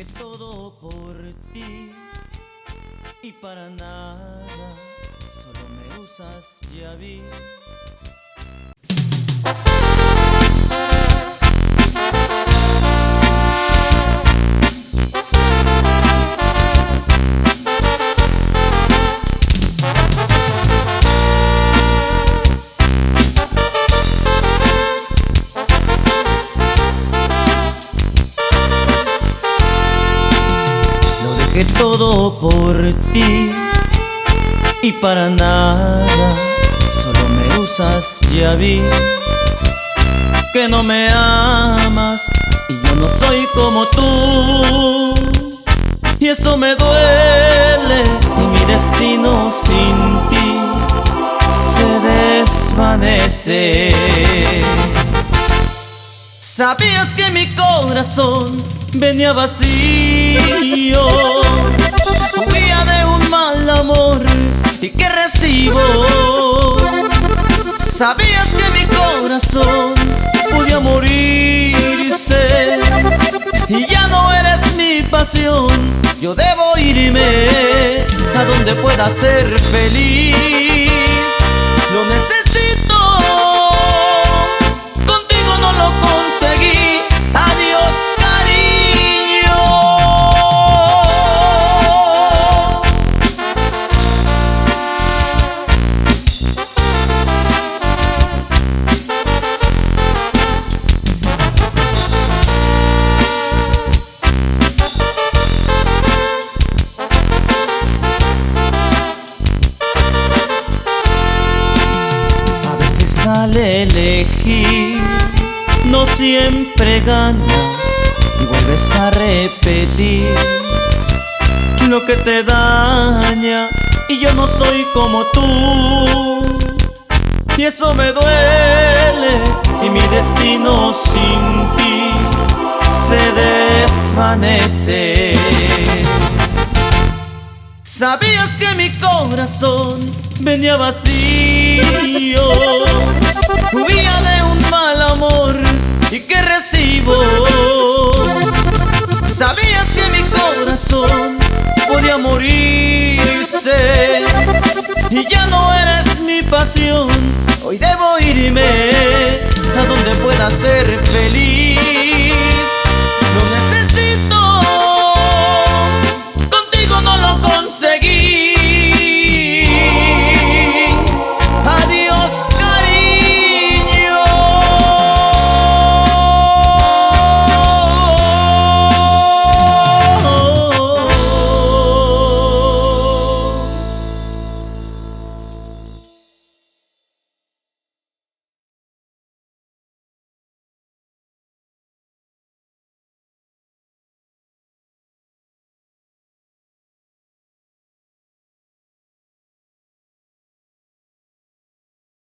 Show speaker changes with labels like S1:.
S1: dejé todo por ti y para nada, solo me usas, ya vi. Dejé todo por ti y para nada, solo me usas, ya vi que no me amas y yo no soy como tú, y eso me duele y mi destino sin ti se desvanece. Sabías que mi corazón venía vacío, huía de un mal amor y que recibo. Sabías que mi corazón podía morirse y ya no eres mi pasión. Yo debo irme a donde pueda ser feliz. Lo necesito, contigo no lo conseguí. Adiós, al elegir, no siempre ganas y vuelves a repetir lo que te daña, y yo no soy como tú, y eso me duele y mi destino sin ti se desvanece. Sabías que mi corazón venía vacío, huía de un mal amor y que recibo. Sabías que mi corazón podía morirse y ya no eres mi pasión. Hoy debo irme a donde pueda ser feliz.